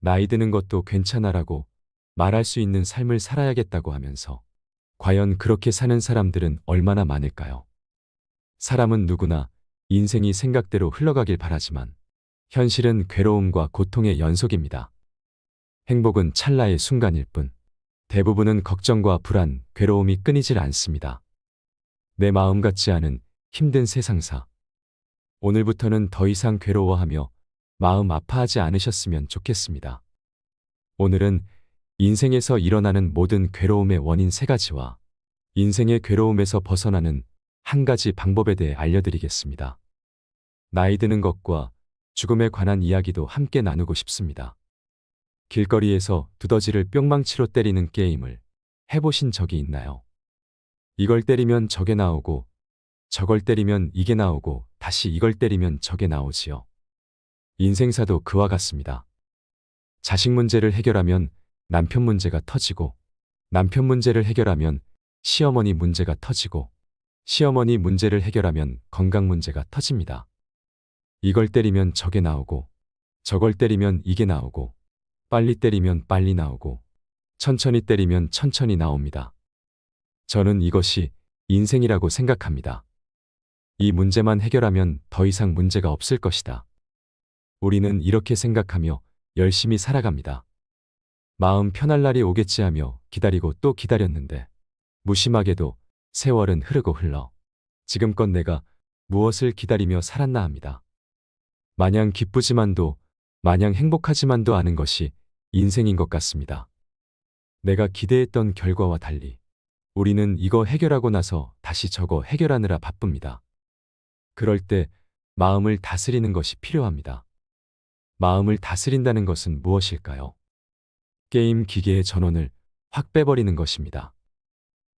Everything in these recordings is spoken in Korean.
나이 드는 것도 괜찮아라고 말할 수 있는 삶을 살아야겠다고 하면서 과연 그렇게 사는 사람들은 얼마나 많을까요? 사람은 누구나 인생이 생각대로 흘러가길 바라지만 현실은 괴로움과 고통의 연속입니다. 행복은 찰나의 순간일 뿐 대부분은 걱정과 불안, 괴로움이 끊이질 않습니다. 내 마음 같지 않은 힘든 세상사. 오늘부터는 더 이상 괴로워하며 마음 아파하지 않으셨으면 좋겠습니다. 오늘은 인생에서 일어나는 모든 괴로움의 원인 3가지와 인생의 괴로움에서 벗어나는 한 가지 방법에 대해 알려드리겠습니다. 나이 드는 것과 죽음에 관한 이야기도 함께 나누고 싶습니다. 길거리에서 두더지를 뿅망치로 때리는 게임을 해보신 적이 있나요? 이걸 때리면 저게 나오고 저걸 때리면 이게 나오고 다시 이걸 때리면 저게 나오지요. 인생사도 그와 같습니다. 자식 문제를 해결하면 남편 문제가 터지고 남편 문제를 해결하면 시어머니 문제가 터지고 시어머니 문제를 해결하면 건강 문제가 터집니다. 이걸 때리면 저게 나오고 저걸 때리면 이게 나오고 빨리 때리면 빨리 나오고 천천히 때리면 천천히 나옵니다. 저는 이것이 인생이라고 생각합니다. 이 문제만 해결하면 더 이상 문제가 없을 것이다. 우리는 이렇게 생각하며 열심히 살아갑니다. 마음 편할 날이 오겠지 하며 기다리고 또 기다렸는데 무심하게도 세월은 흐르고 흘러 지금껏 내가 무엇을 기다리며 살았나 합니다. 마냥 기쁘지만도 마냥 행복하지만도 않은 것이 인생인 것 같습니다. 내가 기대했던 결과와 달리 우리는 이거 해결하고 나서 다시 저거 해결하느라 바쁩니다. 그럴 때 마음을 다스리는 것이 필요합니다. 마음을 다스린다는 것은 무엇일까요? 게임 기계의 전원을 확 빼버리는 것입니다.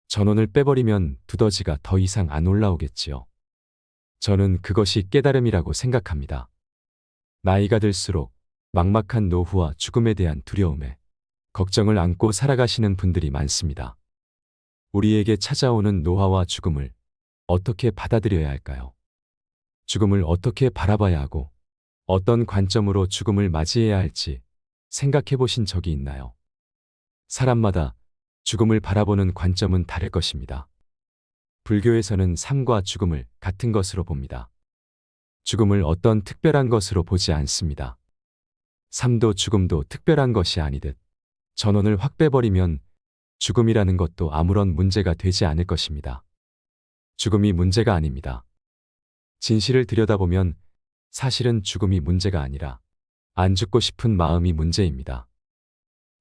전원을 빼버리면 두더지가 더 이상 안 올라오겠지요. 저는 그것이 깨달음이라고 생각합니다. 나이가 들수록 막막한 노후와 죽음에 대한 두려움에 걱정을 안고 살아가시는 분들이 많습니다. 우리에게 찾아오는 노화와 죽음을 어떻게 받아들여야 할까요? 죽음을 어떻게 바라봐야 하고 어떤 관점으로 죽음을 맞이해야 할지 생각해 보신 적이 있나요? 사람마다 죽음을 바라보는 관점은 다를 것입니다. 불교에서는 삶과 죽음을 같은 것으로 봅니다. 죽음을 어떤 특별한 것으로 보지 않습니다. 삶도 죽음도 특별한 것이 아니듯 전원을 확 빼버리면 죽음이라는 것도 아무런 문제가 되지 않을 것입니다. 죽음이 문제가 아닙니다. 진실을 들여다보면 사실은 죽음이 문제가 아니라 안 죽고 싶은 마음이 문제입니다.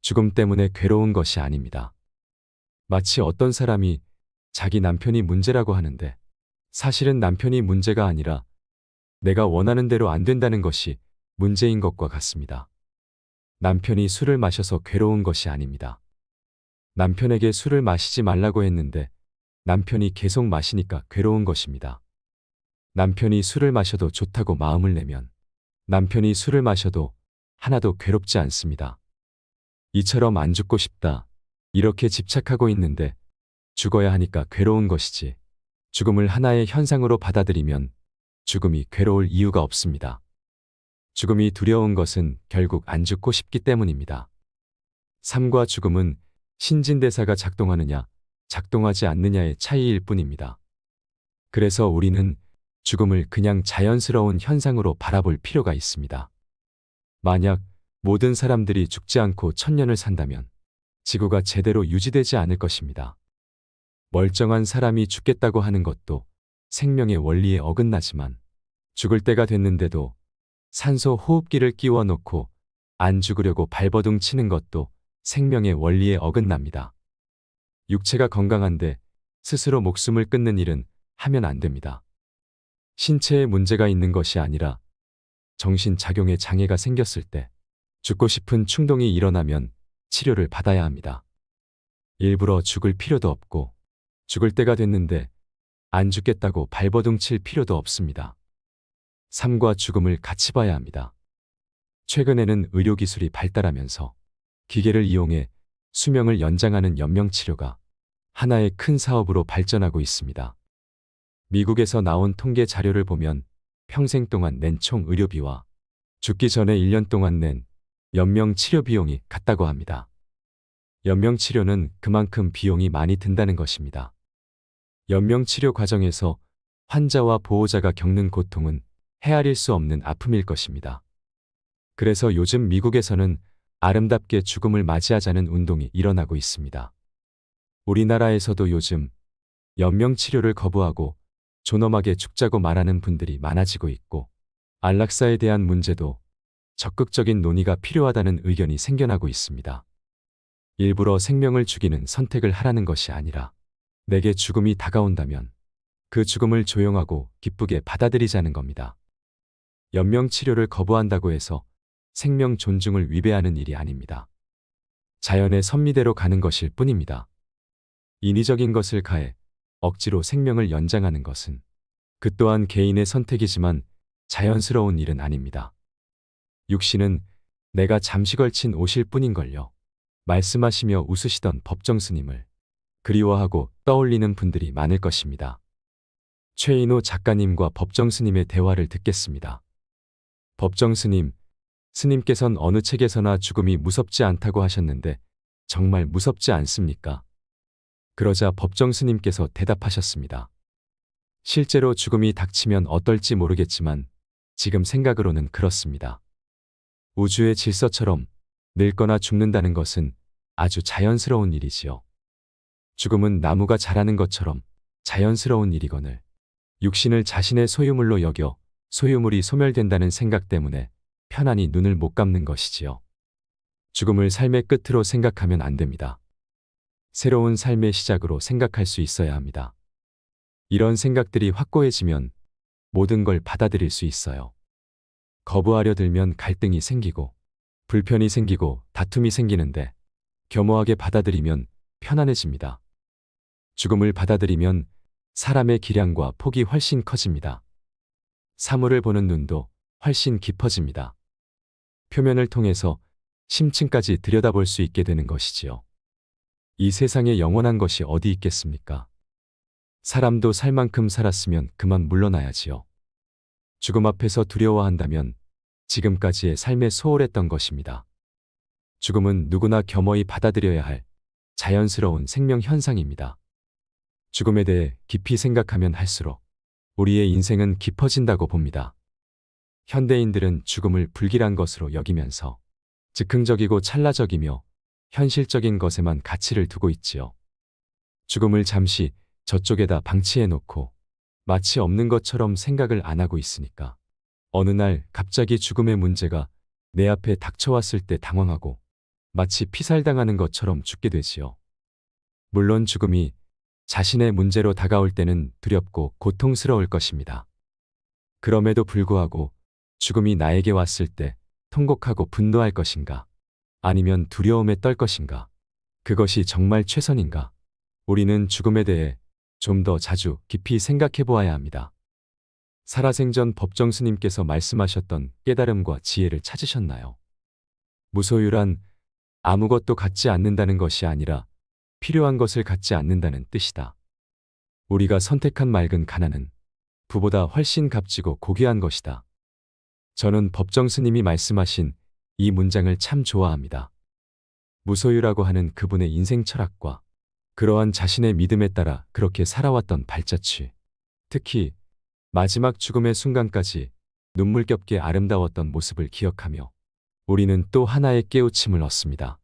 죽음 때문에 괴로운 것이 아닙니다. 마치 어떤 사람이 자기 남편이 문제라고 하는데 사실은 남편이 문제가 아니라 내가 원하는 대로 안 된다는 것이 문제인 것과 같습니다. 남편이 술을 마셔서 괴로운 것이 아닙니다. 남편에게 술을 마시지 말라고 했는데 남편이 계속 마시니까 괴로운 것입니다. 남편이 술을 마셔도 좋다고 마음을 내면 남편이 술을 마셔도 하나도 괴롭지 않습니다. 이처럼 안 죽고 싶다. 이렇게 집착하고 있는데 죽어야 하니까 괴로운 것이지. 죽음을 하나의 현상으로 받아들이면 죽음이 괴로울 이유가 없습니다. 죽음이 두려운 것은 결국 안 죽고 싶기 때문입니다. 삶과 죽음은 신진대사가 작동하느냐, 작동하지 않느냐의 차이일 뿐입니다. 그래서 우리는 죽음을 그냥 자연스러운 현상으로 바라볼 필요가 있습니다. 만약 모든 사람들이 죽지 않고 천년을 산다면 지구가 제대로 유지되지 않을 것입니다. 멀쩡한 사람이 죽겠다고 하는 것도 생명의 원리에 어긋나지만 죽을 때가 됐는데도 산소 호흡기를 끼워 놓고 안 죽으려고 발버둥 치는 것도 생명의 원리에 어긋납니다. 육체가 건강한데 스스로 목숨을 끊는 일은 하면 안 됩니다. 신체에 문제가 있는 것이 아니라 정신작용에 장애가 생겼을 때 죽고 싶은 충동이 일어나면 치료를 받아야 합니다. 일부러 죽을 필요도 없고 죽을 때가 됐는데 안 죽겠다고 발버둥 칠 필요도 없습니다. 삶과 죽음을 같이 봐야 합니다. 최근에는 의료기술이 발달하면서 기계를 이용해 수명을 연장하는 연명치료가 하나의 큰 사업으로 발전하고 있습니다. 미국에서 나온 통계 자료를 보면 평생 동안 낸 총 의료비와 죽기 전에 1년 동안 낸 연명 치료 비용이 같다고 합니다. 연명 치료는 그만큼 비용이 많이 든다는 것입니다. 연명 치료 과정에서 환자와 보호자가 겪는 고통은 헤아릴 수 없는 아픔일 것입니다. 그래서 요즘 미국에서는 아름답게 죽음을 맞이하자는 운동이 일어나고 있습니다. 우리나라에서도 요즘 연명 치료를 거부하고 존엄하게 죽자고 말하는 분들이 많아지고 있고, 안락사에 대한 문제도 적극적인 논의가 필요하다는 의견이 생겨나고 있습니다. 일부러 생명을 죽이는 선택을 하라는 것이 아니라 내게 죽음이 다가온다면 그 죽음을 조용하고 기쁘게 받아들이자는 겁니다. 연명 치료를 거부한다고 해서 생명 존중을 위배하는 일이 아닙니다. 자연의 섭리대로 가는 것일 뿐입니다. 인위적인 것을 가해 억지로 생명을 연장하는 것은 그 또한 개인의 선택이지만 자연스러운 일은 아닙니다. 육신은 내가 잠시 걸친 옷일 뿐인걸요. 말씀하시며 웃으시던 법정 스님을 그리워하고 떠올리는 분들이 많을 것입니다. 최인호 작가님과 법정 스님의 대화를 듣겠습니다. 법정 스님, 스님께선 어느 책에서나 죽음이 무섭지 않다고 하셨는데 정말 무섭지 않습니까? 그러자 법정 스님께서 대답하셨습니다. 실제로 죽음이 닥치면 어떨지 모르겠지만 지금 생각으로는 그렇습니다. 우주의 질서처럼 늙거나 죽는다는 것은 아주 자연스러운 일이지요. 죽음은 나무가 자라는 것처럼 자연스러운 일이거늘 육신을 자신의 소유물로 여겨 소유물이 소멸된다는 생각 때문에 편안히 눈을 못 감는 것이지요. 죽음을 삶의 끝으로 생각하면 안 됩니다. 새로운 삶의 시작으로 생각할 수 있어야 합니다. 이런 생각들이 확고해지면 모든 걸 받아들일 수 있어요. 거부하려 들면 갈등이 생기고 불편이 생기고 다툼이 생기는데 겸허하게 받아들이면 편안해집니다. 죽음을 받아들이면 사람의 기량과 폭이 훨씬 커집니다. 사물을 보는 눈도 훨씬 깊어집니다. 표면을 통해서 심층까지 들여다볼 수 있게 되는 것이지요. 이 세상에 영원한 것이 어디 있겠습니까? 사람도 살 만큼 살았으면 그만 물러나야지요. 죽음 앞에서 두려워한다면 지금까지의 삶에 소홀했던 것입니다. 죽음은 누구나 겸허히 받아들여야 할 자연스러운 생명 현상입니다. 죽음에 대해 깊이 생각하면 할수록 우리의 인생은 깊어진다고 봅니다. 현대인들은 죽음을 불길한 것으로 여기면서 즉흥적이고 찰나적이며 현실적인 것에만 가치를 두고 있지요. 죽음을 잠시 저쪽에다 방치해 놓고 마치 없는 것처럼 생각을 안 하고 있으니까 어느 날 갑자기 죽음의 문제가 내 앞에 닥쳐왔을 때 당황하고 마치 피살당하는 것처럼 죽게 되지요. 물론 죽음이 자신의 문제로 다가올 때는 두렵고 고통스러울 것입니다. 그럼에도 불구하고 죽음이 나에게 왔을 때 통곡하고 분노할 것인가? 아니면 두려움에 떨 것인가? 그것이 정말 최선인가? 우리는 죽음에 대해 좀 더 자주 깊이 생각해 보아야 합니다. 살아생전 법정 스님께서 말씀하셨던 깨달음과 지혜를 찾으셨나요? 무소유란 아무것도 갖지 않는다는 것이 아니라 필요한 것을 갖지 않는다는 뜻이다. 우리가 선택한 맑은 가난은 부보다 훨씬 값지고 고귀한 것이다. 저는 법정 스님이 말씀하신 이 문장을 참 좋아합니다. 무소유라고 하는 그분의 인생 철학과 그러한 자신의 믿음에 따라 그렇게 살아왔던 발자취, 특히 마지막 죽음의 순간까지 눈물겹게 아름다웠던 모습을 기억하며 우리는 또 하나의 깨우침을 얻습니다.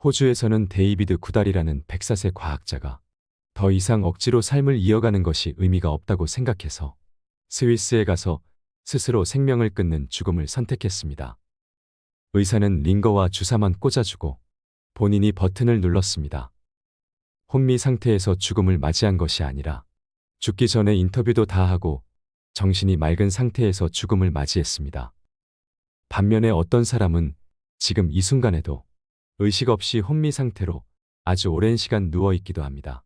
호주에서는 데이비드 구달이라는 104세 과학자가 더 이상 억지로 삶을 이어가는 것이 의미가 없다고 생각해서 스위스에 가서 스스로 생명을 끊는 죽음을 선택했습니다. 의사는 링거와 주사만 꽂아주고 본인이 버튼을 눌렀습니다. 혼미 상태에서 죽음을 맞이한 것이 아니라 죽기 전에 인터뷰도 다 하고 정신이 맑은 상태에서 죽음을 맞이했습니다. 반면에 어떤 사람은 지금 이 순간에도 의식 없이 혼미 상태로 아주 오랜 시간 누워 있기도 합니다.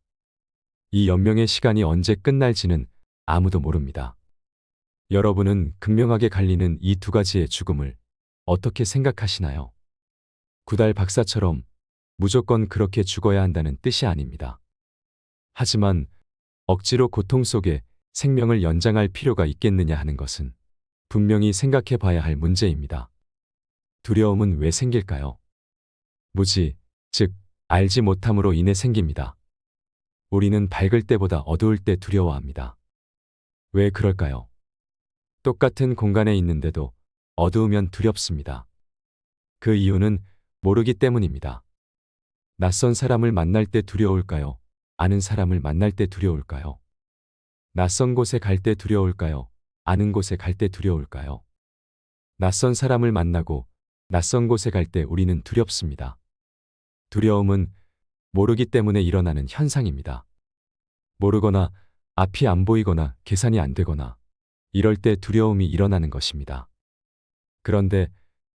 이 연명의 시간이 언제 끝날지는 아무도 모릅니다. 여러분은 극명하게 갈리는 이 두 가지의 죽음을 어떻게 생각하시나요? 구달 박사처럼 무조건 그렇게 죽어야 한다는 뜻이 아닙니다. 하지만 억지로 고통 속에 생명을 연장할 필요가 있겠느냐 하는 것은 분명히 생각해 봐야 할 문제입니다. 두려움은 왜 생길까요? 무지, 즉, 알지 못함으로 인해 생깁니다. 우리는 밝을 때보다 어두울 때 두려워합니다. 왜 그럴까요? 똑같은 공간에 있는데도 어두우면 두렵습니다. 그 이유는 모르기 때문입니다. 낯선 사람을 만날 때 두려울까요? 아는 사람을 만날 때 두려울까요? 낯선 곳에 갈 때 두려울까요? 아는 곳에 갈 때 두려울까요? 낯선 사람을 만나고 낯선 곳에 갈 때 우리는 두렵습니다. 두려움은 모르기 때문에 일어나는 현상입니다. 모르거나 앞이 안 보이거나 계산이 안 되거나 이럴 때 두려움이 일어나는 것입니다. 그런데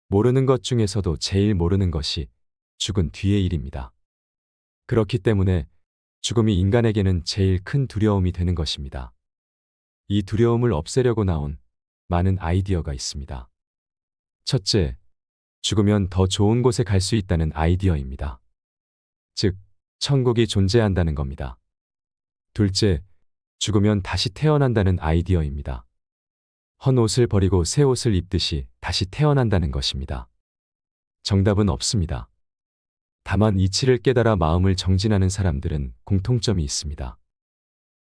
모르는 것 중에서도 제일 모르는 것이 죽은 뒤의 일입니다. 그렇기 때문에 죽음이 인간에게는 제일 큰 두려움이 되는 것입니다. 이 두려움을 없애려고 나온 많은 아이디어가 있습니다. 첫째, 죽으면 더 좋은 곳에 갈 수 있다는 아이디어입니다. 즉, 천국이 존재한다는 겁니다. 둘째, 죽으면 다시 태어난다는 아이디어입니다. 헌 옷을 버리고 새 옷을 입듯이 다시 태어난다는 것입니다. 정답은 없습니다. 다만 이치를 깨달아 마음을 정진하는 사람들은 공통점이 있습니다.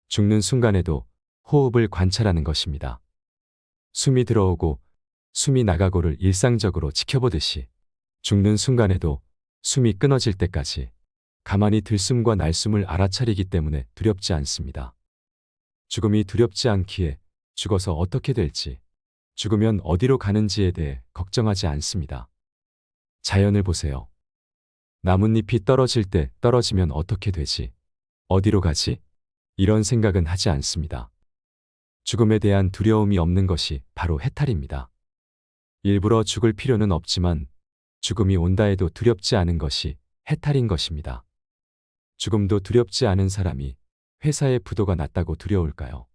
죽는 순간에도 호흡을 관찰하는 것입니다. 숨이 들어오고 숨이 나가고를 일상적으로 지켜보듯이 죽는 순간에도 숨이 끊어질 때까지 가만히 들숨과 날숨을 알아차리기 때문에 두렵지 않습니다. 죽음이 두렵지 않기에 죽어서 어떻게 될지, 죽으면 어디로 가는지에 대해 걱정하지 않습니다. 자연을 보세요. 나뭇잎이 떨어질 때 떨어지면 어떻게 되지? 어디로 가지? 이런 생각은 하지 않습니다. 죽음에 대한 두려움이 없는 것이 바로 해탈입니다. 일부러 죽을 필요는 없지만 죽음이 온다 해도 두렵지 않은 것이 해탈인 것입니다. 죽음도 두렵지 않은 사람이 회사의 부도가 났다고 두려울까요?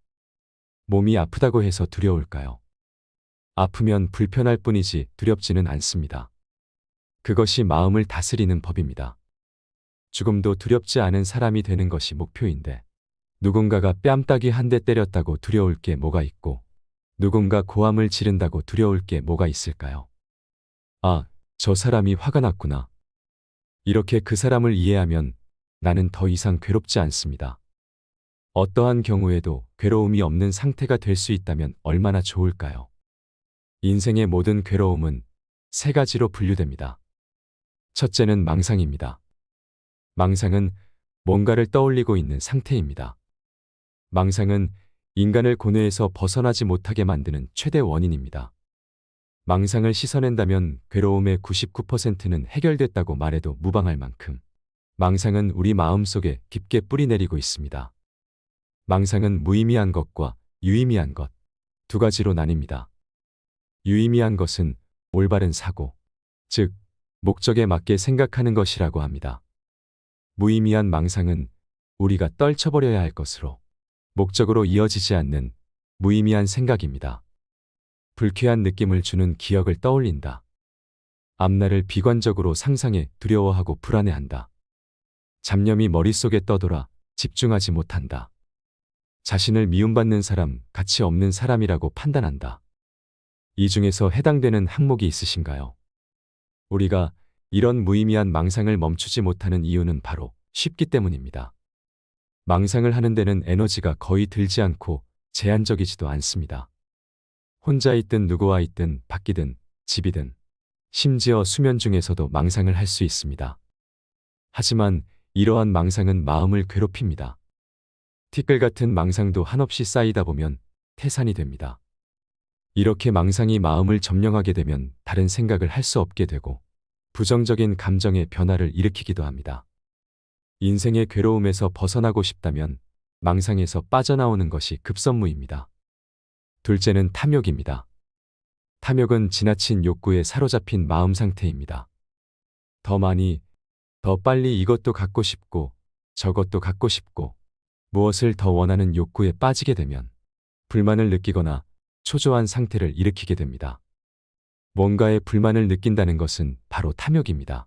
몸이 아프다고 해서 두려울까요? 아프면 불편할 뿐이지 두렵지는 않습니다. 그것이 마음을 다스리는 법입니다. 죽음도 두렵지 않은 사람이 되는 것이 목표인데 누군가가 뺨따기 한 대 때렸다고 두려울 게 뭐가 있고 누군가 고함을 지른다고 두려울 게 뭐가 있을까요? 아, 저 사람이 화가 났구나. 이렇게 그 사람을 이해하면 나는 더 이상 괴롭지 않습니다. 어떠한 경우에도 괴로움이 없는 상태가 될 수 있다면 얼마나 좋을까요? 인생의 모든 괴로움은 세 가지로 분류됩니다. 첫째는 망상입니다. 망상은 뭔가를 떠올리고 있는 상태입니다. 망상은 인간을 고뇌에서 벗어나지 못하게 만드는 최대 원인입니다. 망상을 씻어낸다면 괴로움의 99%는 해결됐다고 말해도 무방할 만큼 망상은 우리 마음속에 깊게 뿌리내리고 있습니다. 망상은 무의미한 것과 유의미한 것, 두 가지로 나뉩니다. 유의미한 것은 올바른 사고, 즉 목적에 맞게 생각하는 것이라고 합니다. 무의미한 망상은 우리가 떨쳐버려야 할 것으로 목적으로 이어지지 않는 무의미한 생각입니다. 불쾌한 느낌을 주는 기억을 떠올린다. 앞날을 비관적으로 상상해 두려워하고 불안해한다. 잡념이 머릿속에 떠돌아 집중하지 못한다. 자신을 미움받는 사람, 가치 없는 사람이라고 판단한다. 이 중에서 해당되는 항목이 있으신가요? 우리가 이런 무의미한 망상을 멈추지 못하는 이유는 바로 쉽기 때문입니다. 망상을 하는 데는 에너지가 거의 들지 않고 제한적이지도 않습니다. 혼자 있든 누구와 있든 밖이든 집이든 심지어 수면 중에서도 망상을 할 수 있습니다. 하지만 이러한 망상은 마음을 괴롭힙니다. 티끌 같은 망상도 한없이 쌓이다 보면 태산이 됩니다. 이렇게 망상이 마음을 점령하게 되면 다른 생각을 할 수 없게 되고 부정적인 감정의 변화를 일으키기도 합니다. 인생의 괴로움에서 벗어나고 싶다면 망상에서 빠져나오는 것이 급선무입니다. 둘째는 탐욕입니다. 탐욕은 지나친 욕구에 사로잡힌 마음 상태입니다. 더 많이, 더 빨리 이것도 갖고 싶고 저것도 갖고 싶고 무엇을 더 원하는 욕구에 빠지게 되면 불만을 느끼거나 초조한 상태를 일으키게 됩니다. 뭔가에 불만을 느낀다는 것은 바로 탐욕입니다.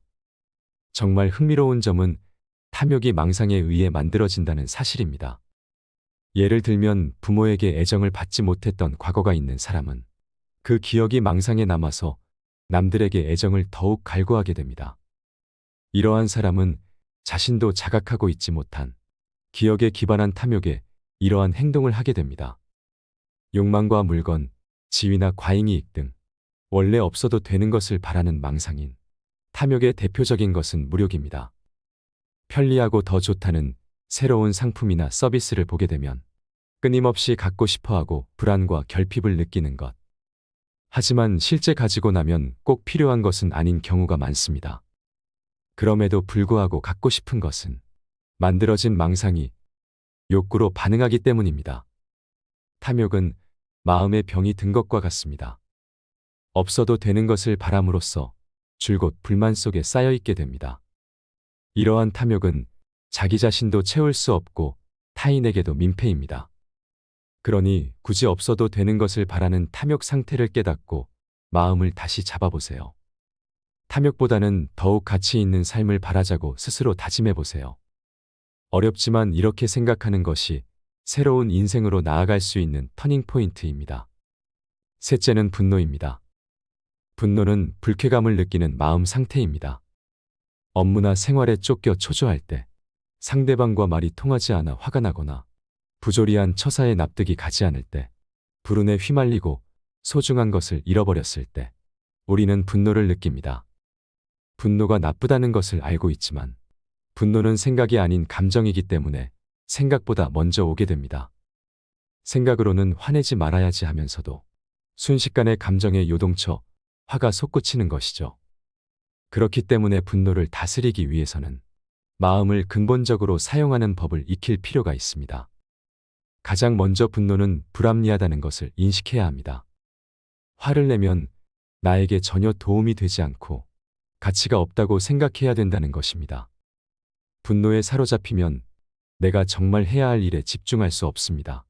정말 흥미로운 점은 탐욕이 망상에 의해 만들어진다는 사실입니다. 예를 들면 부모에게 애정을 받지 못했던 과거가 있는 사람은 그 기억이 망상에 남아서 남들에게 애정을 더욱 갈구하게 됩니다. 이러한 사람은 자신도 자각하고 있지 못한 기억에 기반한 탐욕에 이러한 행동을 하게 됩니다. 욕망과 물건, 지위나 과잉이익 등 원래 없어도 되는 것을 바라는 망상인 탐욕의 대표적인 것은 무력입니다. 편리하고 더 좋다는 새로운 상품이나 서비스를 보게 되면 끊임없이 갖고 싶어하고 불안과 결핍을 느끼는 것. 하지만 실제 가지고 나면 꼭 필요한 것은 아닌 경우가 많습니다. 그럼에도 불구하고 갖고 싶은 것은 만들어진 망상이 욕구로 반응하기 때문입니다. 탐욕은 마음의 병이 든 것과 같습니다. 없어도 되는 것을 바람으로써 줄곧 불만 속에 쌓여 있게 됩니다. 이러한 탐욕은 자기 자신도 채울 수 없고 타인에게도 민폐입니다. 그러니 굳이 없어도 되는 것을 바라는 탐욕 상태를 깨닫고 마음을 다시 잡아보세요. 탐욕보다는 더욱 가치 있는 삶을 바라자고 스스로 다짐해보세요. 어렵지만 이렇게 생각하는 것이 새로운 인생으로 나아갈 수 있는 터닝포인트입니다. 셋째는 분노입니다. 분노는 불쾌감을 느끼는 마음 상태입니다. 업무나 생활에 쫓겨 초조할 때, 상대방과 말이 통하지 않아 화가 나거나 부조리한 처사에 납득이 가지 않을 때, 불운에 휘말리고 소중한 것을 잃어버렸을 때, 우리는 분노를 느낍니다. 분노가 나쁘다는 것을 알고 있지만, 분노는 생각이 아닌 감정이기 때문에 생각보다 먼저 오게 됩니다. 생각으로는 화내지 말아야지 하면서도 순식간에 감정에 요동쳐 화가 솟구치는 것이죠. 그렇기 때문에 분노를 다스리기 위해서는 마음을 근본적으로 사용하는 법을 익힐 필요가 있습니다. 가장 먼저 분노는 불합리하다는 것을 인식해야 합니다. 화를 내면 나에게 전혀 도움이 되지 않고 가치가 없다고 생각해야 된다는 것입니다. 분노에 사로잡히면 내가 정말 해야 할 일에 집중할 수 없습니다.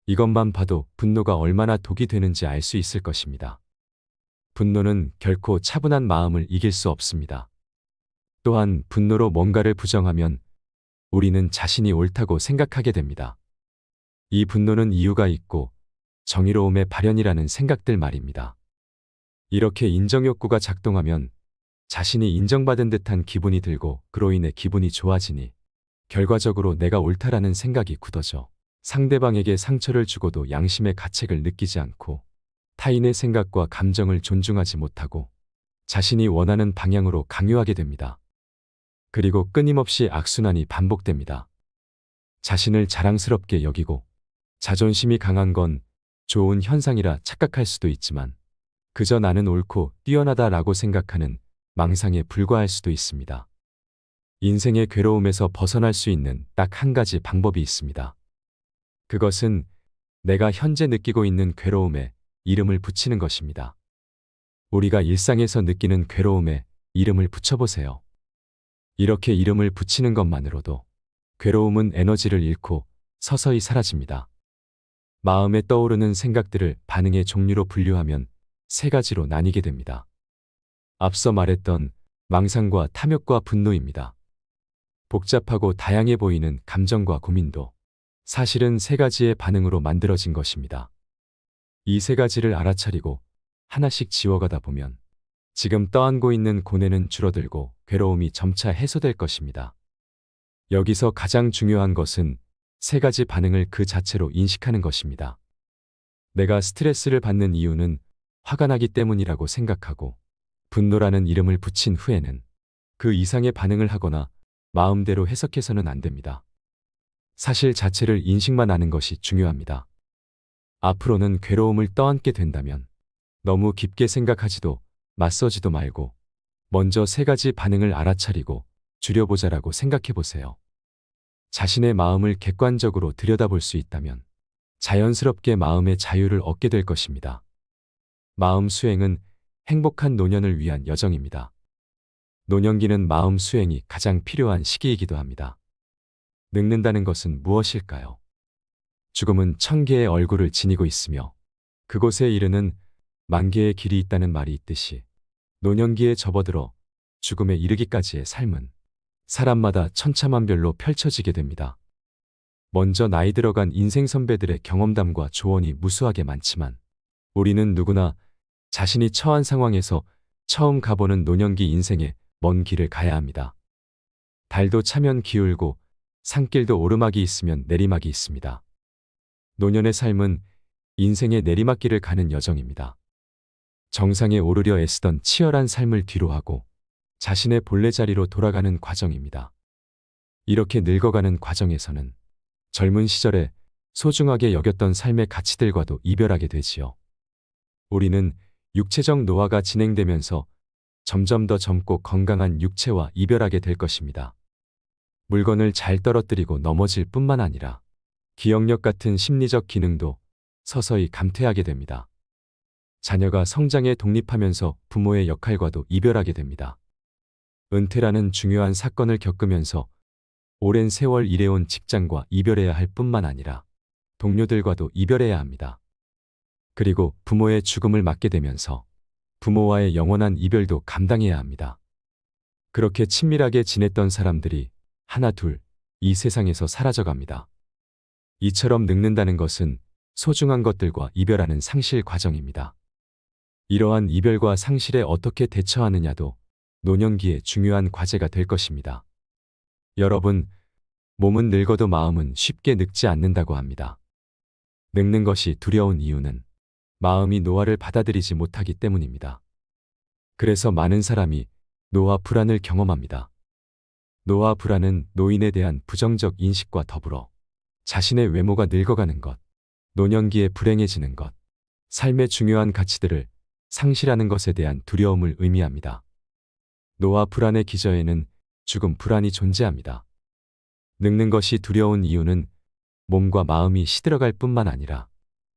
이것만 봐도 분노가 얼마나 독이 되는지 알 수 있을 것입니다. 분노는 결코 차분한 마음을 이길 수 없습니다. 또한 분노로 뭔가를 부정하면 우리는 자신이 옳다고 생각하게 됩니다. 이 분노는 이유가 있고 정의로움의 발현이라는 생각들 말입니다. 이렇게 인정욕구가 작동하면 자신이 인정받은 듯한 기분이 들고 그로 인해 기분이 좋아지니 결과적으로 내가 옳다라는 생각이 굳어져 상대방에게 상처를 주고도 양심의 가책을 느끼지 않고 타인의 생각과 감정을 존중하지 못하고 자신이 원하는 방향으로 강요하게 됩니다. 그리고 끊임없이 악순환이 반복됩니다. 자신을 자랑스럽게 여기고 자존심이 강한 건 좋은 현상이라 착각할 수도 있지만 그저 나는 옳고 뛰어나다라고 생각하는 망상에 불과할 수도 있습니다. 인생의 괴로움에서 벗어날 수 있는 딱 한 가지 방법이 있습니다. 그것은 내가 현재 느끼고 있는 괴로움에 이름을 붙이는 것입니다. 우리가 일상에서 느끼는 괴로움에 이름을 붙여보세요. 이렇게 이름을 붙이는 것만으로도 괴로움은 에너지를 잃고 서서히 사라집니다. 마음에 떠오르는 생각들을 반응의 종류로 분류하면 세 가지로 나뉘게 됩니다. 앞서 말했던 망상과 탐욕과 분노입니다. 복잡하고 다양해 보이는 감정과 고민도 사실은 세 가지의 반응으로 만들어진 것입니다. 이 세 가지를 알아차리고 하나씩 지워가다 보면 지금 떠안고 있는 고뇌는 줄어들고 괴로움이 점차 해소될 것입니다. 여기서 가장 중요한 것은 세 가지 반응을 그 자체로 인식하는 것입니다. 내가 스트레스를 받는 이유는 화가 나기 때문이라고 생각하고 분노라는 이름을 붙인 후에는 그 이상의 반응을 하거나 마음대로 해석해서는 안 됩니다. 사실 자체를 인식만 하는 것이 중요합니다. 앞으로는 괴로움을 떠안게 된다면 너무 깊게 생각하지도 맞서지도 말고 먼저 세 가지 반응을 알아차리고 줄여보자라고 생각해 보세요. 자신의 마음을 객관적으로 들여다볼 수 있다면 자연스럽게 마음의 자유를 얻게 될 것입니다. 마음 수행은 행복한 노년을 위한 여정입니다. 노년기는 마음 수행이 가장 필요한 시기이기도 합니다. 늙는다는 것은 무엇일까요? 죽음은 1000개의 얼굴을 지니고 있으며 그곳에 이르는 10,000개의 길이 있다는 말이 있듯이 노년기에 접어들어 죽음에 이르기까지의 삶은 사람마다 천차만별로 펼쳐지게 됩니다. 먼저 나이 들어간 인생 선배들의 경험담과 조언이 무수하게 많지만 우리는 누구나 자신이 처한 상황에서 처음 가보는 노년기 인생의 먼 길을 가야 합니다. 달도 차면 기울고 산길도 오르막이 있으면 내리막이 있습니다. 노년의 삶은 인생의 내리막길을 가는 여정입니다. 정상에 오르려 애쓰던 치열한 삶을 뒤로하고 자신의 본래 자리로 돌아가는 과정입니다. 이렇게 늙어가는 과정에서는 젊은 시절에 소중하게 여겼던 삶의 가치들과도 이별하게 되지요. 우리는 육체적 노화가 진행되면서 점점 더 젊고 건강한 육체와 이별하게 될 것입니다. 물건을 잘 떨어뜨리고 넘어질 뿐만 아니라 기억력 같은 심리적 기능도 서서히 감퇴하게 됩니다. 자녀가 성장에 독립하면서 부모의 역할과도 이별하게 됩니다. 은퇴라는 중요한 사건을 겪으면서 오랜 세월 일해온 직장과 이별해야 할 뿐만 아니라 동료들과도 이별해야 합니다. 그리고 부모의 죽음을 맞게 되면서 부모와의 영원한 이별도 감당해야 합니다. 그렇게 친밀하게 지냈던 사람들이 하나 둘 이 세상에서 사라져갑니다. 이처럼 늙는다는 것은 소중한 것들과 이별하는 상실 과정입니다. 이러한 이별과 상실에 어떻게 대처하느냐도 노년기의 중요한 과제가 될 것입니다. 여러분, 몸은 늙어도 마음은 쉽게 늙지 않는다고 합니다. 늙는 것이 두려운 이유는 마음이 노화를 받아들이지 못하기 때문입니다. 그래서 많은 사람이 노화 불안을 경험합니다. 노화 불안은 노인에 대한 부정적 인식과 더불어 자신의 외모가 늙어가는 것, 노년기에 불행해지는 것, 삶의 중요한 가치들을 상실하는 것에 대한 두려움을 의미합니다. 노화 불안의 기저에는 죽음 불안이 존재합니다. 늙는 것이 두려운 이유는 몸과 마음이 시들어갈 뿐만 아니라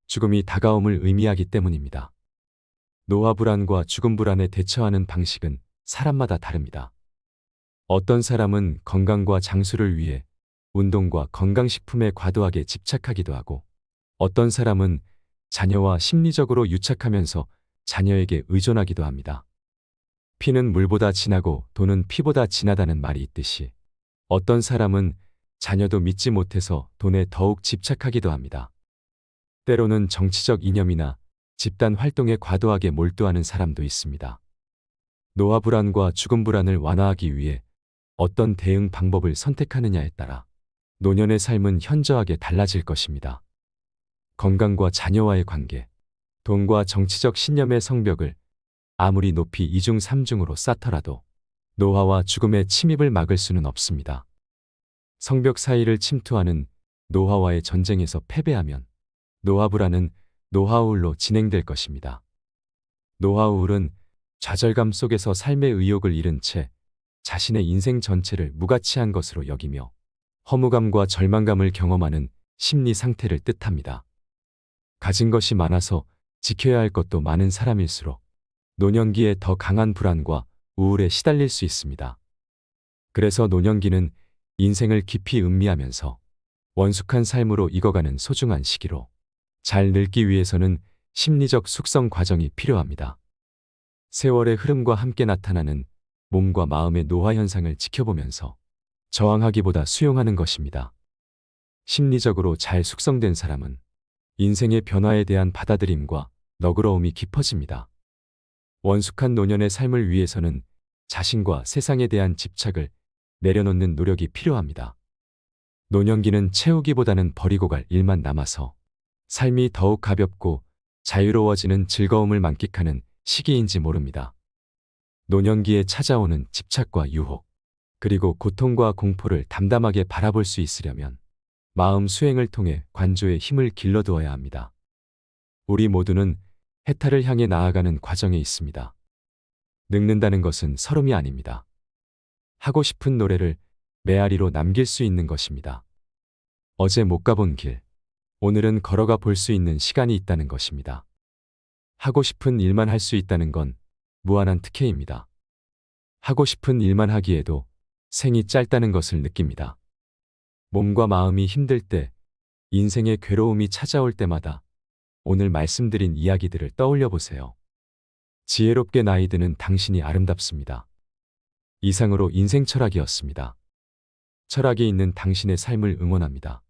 죽음이 다가옴을 의미하기 때문입니다. 노화 불안과 죽음 불안에 대처하는 방식은 사람마다 다릅니다. 어떤 사람은 건강과 장수를 위해 운동과 건강식품에 과도하게 집착하기도 하고, 어떤 사람은 자녀와 심리적으로 유착하면서 자녀에게 의존하기도 합니다. 피는 물보다 진하고 돈은 피보다 진하다는 말이 있듯이 어떤 사람은 자녀도 믿지 못해서 돈에 더욱 집착하기도 합니다. 때로는 정치적 이념이나 집단 활동에 과도하게 몰두하는 사람도 있습니다. 노화 불안과 죽음 불안을 완화하기 위해 어떤 대응 방법을 선택하느냐에 따라 노년의 삶은 현저하게 달라질 것입니다. 건강과 자녀와의 관계, 돈과 정치적 신념의 성벽을 아무리 높이 이중 삼중으로 쌓더라도 노화와 죽음의 침입을 막을 수는 없습니다. 성벽 사이를 침투하는 노화와의 전쟁에서 패배하면 노화 불안은 노화우울로 진행될 것입니다. 노화우울은 좌절감 속에서 삶의 의욕을 잃은 채 자신의 인생 전체를 무가치한 것으로 여기며 허무감과 절망감을 경험하는 심리 상태를 뜻합니다. 가진 것이 많아서 지켜야 할 것도 많은 사람일수록 노년기에 더 강한 불안과 우울에 시달릴 수 있습니다. 그래서 노년기는 인생을 깊이 음미하면서 원숙한 삶으로 익어가는 소중한 시기로 잘 늙기 위해서는 심리적 숙성 과정이 필요합니다. 세월의 흐름과 함께 나타나는 몸과 마음의 노화 현상을 지켜보면서 저항하기보다 수용하는 것입니다. 심리적으로 잘 숙성된 사람은 인생의 변화에 대한 받아들임과 너그러움이 깊어집니다. 원숙한 노년의 삶을 위해서는 자신과 세상에 대한 집착을 내려놓는 노력이 필요합니다. 노년기는 채우기보다는 버리고 갈 일만 남아서 삶이 더욱 가볍고 자유로워지는 즐거움을 만끽하는 시기인지 모릅니다. 노년기에 찾아오는 집착과 유혹, 그리고 고통과 공포를 담담하게 바라볼 수 있으려면 마음 수행을 통해 관조의 힘을 길러두어야 합니다. 우리 모두는 해탈을 향해 나아가는 과정에 있습니다. 늙는다는 것은 서름이 아닙니다. 하고 싶은 노래를 메아리로 남길 수 있는 것입니다. 어제 못 가본 길, 오늘은 걸어가 볼 수 있는 시간이 있다는 것입니다. 하고 싶은 일만 할 수 있다는 건 무한한 특혜입니다. 하고 싶은 일만 하기에도 생이 짧다는 것을 느낍니다. 몸과 마음이 힘들 때, 인생의 괴로움이 찾아올 때마다 오늘 말씀드린 이야기들을 떠올려 보세요. 지혜롭게 나이 드는 당신이 아름답습니다. 이상으로 인생 철학이었습니다. 철학이 있는 당신의 삶을 응원합니다.